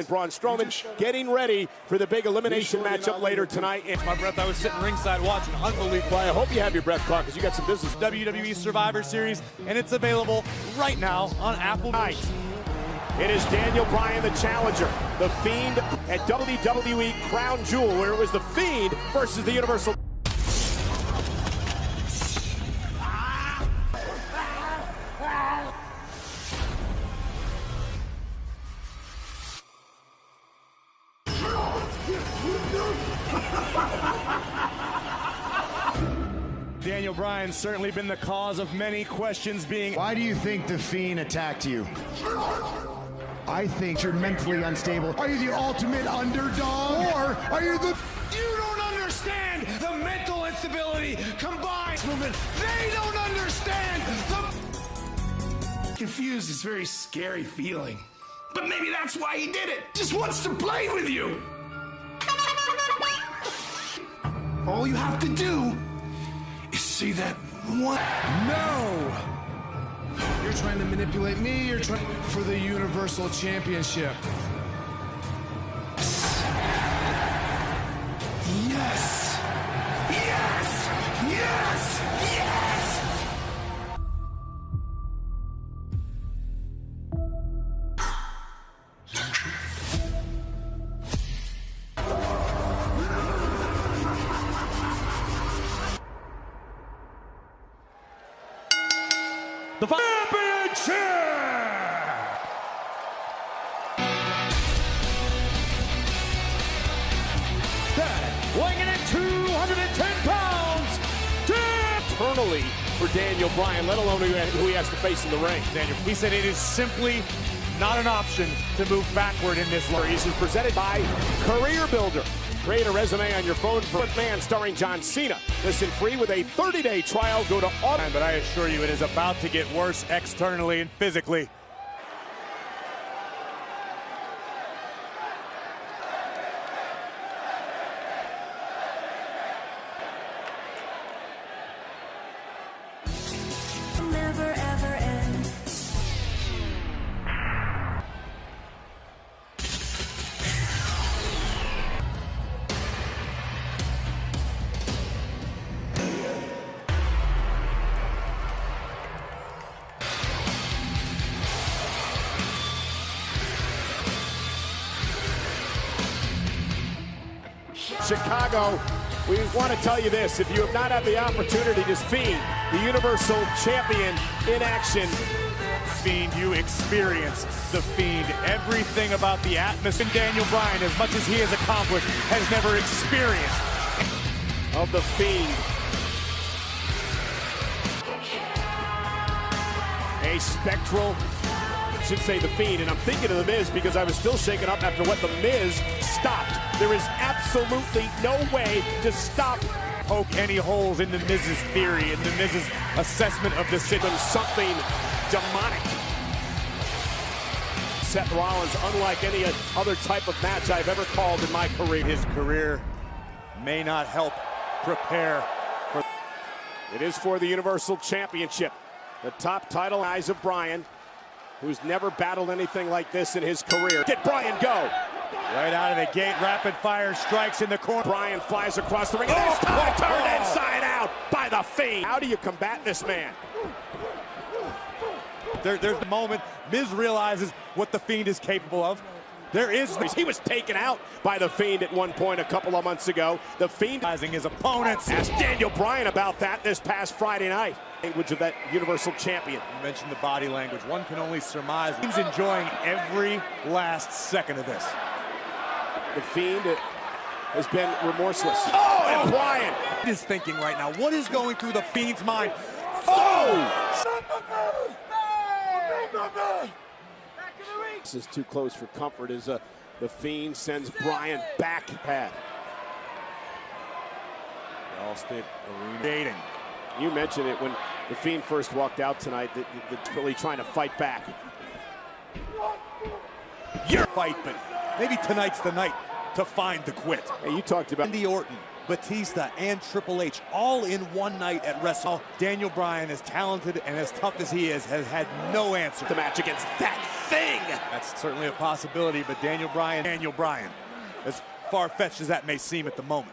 Braun Strowman getting ready for the big elimination matchup later tonight. My breath, I was sitting ringside watching. Unbelievable. Well, I hope you have your breath caught because you got some business. WWE Survivor Series, and it's available right now on Apple. It is Daniel Bryan, the challenger, the Fiend at WWE Crown Jewel, where it was the Fiend versus the Universal. Daniel Bryan's certainly been the cause of many questions being... Why do you think the Fiend attacked you? I think you're mentally unstable. Are you the ultimate underdog? Or are you the... You don't understand the mental instability combined movement. They don't understand the... Confused is a very scary feeling. But maybe that's why he did it. Just wants to play with you. All you have to do is see that one. No! You're trying to manipulate me, you're trying for the Universal Championship. Yes! Yes! Yes! Yes! The championship! Weighing in at 210 pounds, eternally for Daniel Bryan, let alone who he has to face in the ring. Daniel, he said it is simply not an option to move backward in this line. This is presented by Career Builder. Create a resume on your phone for Man starring John Cena. Listen free with a 30-day trial. Go to Auto. But I assure you, it is about to get worse externally and physically. Never ever end. Chicago, we want to tell you this. If you have not had the opportunity to see the Universal Champion in action, Fiend, you experience the Fiend. Everything about the atmosphere. Daniel Bryan, as much as he has accomplished, has never experienced. Of the Fiend. A spectral, I should say the Fiend, and I'm thinking of the Miz because I was still shaken up after what the Miz stopped. There is absolutely no way to stop. Poke any holes in the Miz's theory and the Miz's assessment of the situation. Something demonic. Seth Rollins, unlike any other type of match I've ever called in my career. His career may not help prepare for... It is for the Universal Championship. The top title, eyes of Bryan, who's never battled anything like this in his career. Get Bryan go! Right out of the gate, rapid fire strikes in the corner. Bryan flies across the ring. And this time turned inside out by the Fiend. How do you combat this man? There's the moment Miz realizes what the Fiend is capable of. He was taken out by the Fiend at one point a couple of months ago. The Fiend his opponents. Asked Daniel Bryan about that this past Friday night. Language of that Universal Champion. You mentioned the body language. One can only surmise. He's enjoying every last second of this. The Fiend has been remorseless. Oh, and Bryan! What is thinking right now? What is going through the Fiend's mind? Oh! This is too close for comfort as the Fiend sends Bryan back pad. Allstate Arena. You mentioned it when the Fiend first walked out tonight, that's really trying to fight back. Your fight, but maybe tonight's the night to find the quit. Hey, you talked about Randy Orton Batista, and Triple H all in one night at Wrestle. Daniel Bryan, as talented and as tough as he is, has had no answer. The match against that thing. That's certainly a possibility, but Daniel Bryan, as far-fetched as that may seem at the moment.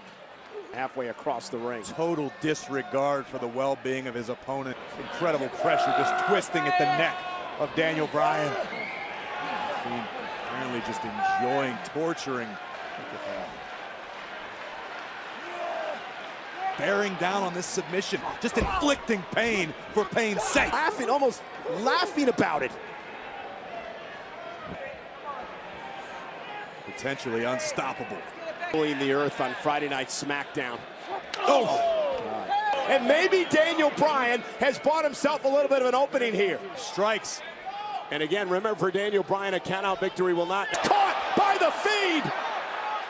Halfway across the ring. Total disregard for the well-being of his opponent. Incredible pressure, just twisting at the neck of Daniel Bryan. Fiend apparently just enjoying torturing. Look at that. Bearing down on this submission, just inflicting pain for pain's sake. Almost laughing about it. Potentially unstoppable. Pulling the earth on Friday Night SmackDown. Oh! God. And maybe Daniel Bryan has bought himself a little bit of an opening here. Strikes. And again, remember, for Daniel Bryan, a count-out victory will not. Caught by the Fiend!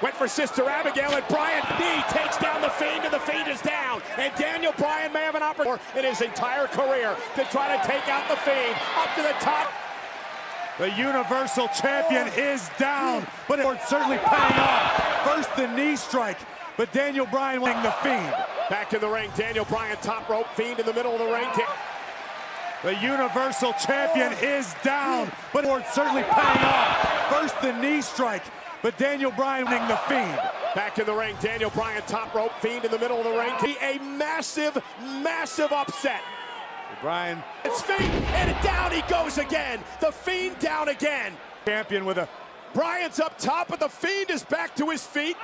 Went for Sister Abigail, and Bryan knee takes down the Fiend, and the Fiend is down. And Daniel Bryan may have an opportunity in his entire career to try to take out the Fiend up to the top. The Universal Champion is down, but it's certainly paying off. First the knee strike, but Daniel Bryan winning the Fiend. Back in the ring, Daniel Bryan, top rope, Fiend in the middle of the ring. The Universal Champion is down, but it's certainly paying off. First the knee strike, but Daniel Bryan winning the Fiend. Back in the ring, Daniel Bryan, top rope, Fiend in the middle of the ring. A massive, massive upset. Bryan. It's Fiend, and down he goes again. The Fiend down again. Champion with a... Bryan's up top, but the Fiend is back to his feet.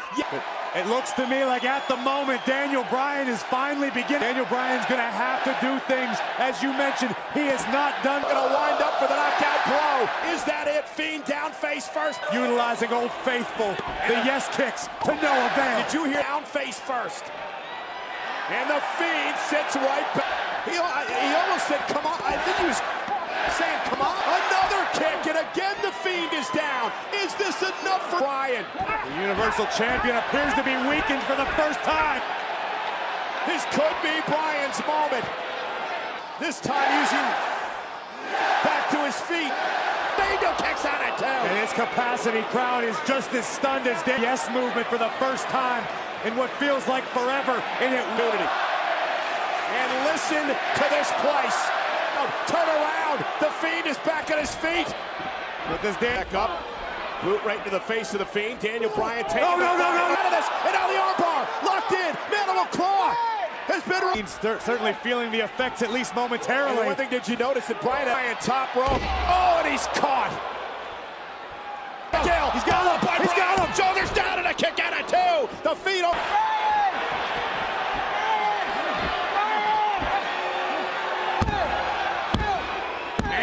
It looks to me like at the moment Daniel Bryan is finally beginning. Daniel Bryan's going to have to do things. As you mentioned, he is not done. Going to wind up for the knockout blow. Is that it? Fiend down face first. Utilizing Old Faithful. The yes kicks to no avail. Did you hear down face first? And the Fiend sits right back. He almost said, come on. I think he was saying, come on. Another kick, and again the Fiend is down. Is this enough for Bryan? The Universal Champion appears to be weakened for the first time. This could be Bryan's moment. This time using back to his feet. Fiend kicks out at 2. And his capacity crowd is just as stunned as the yes movement for the first time in what feels like forever in eternity. And listen to this place. Turn around. The Fiend is back at his feet. With this back up. Boot right to the face of the Fiend. Daniel Bryan taking no, out of this. And now the armbar. Locked in. Mandible claw. Has been certainly feeling the effects, at least momentarily. And one thing, did you notice that Bryan top rope? Oh, and he's caught. He's got him. He's got him. Shoulders down and a kick out at 2. The Fiend.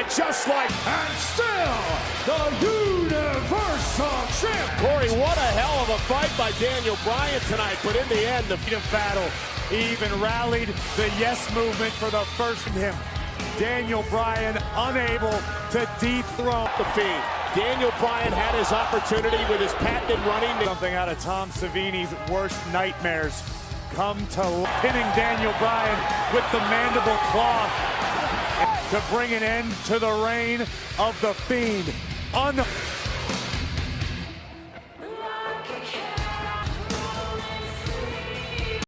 Just like, And still, the Universal Champ. Corey, what a hell of a fight by Daniel Bryan tonight, but in the end, the freedom battle even rallied the yes movement for the first in him. Daniel Bryan unable to dethrone the Fiend. Daniel Bryan had his opportunity with his patented running. Something out of Tom Savini's worst nightmares come to pinning Daniel Bryan with the mandible claw to bring an end to the reign of the Fiend.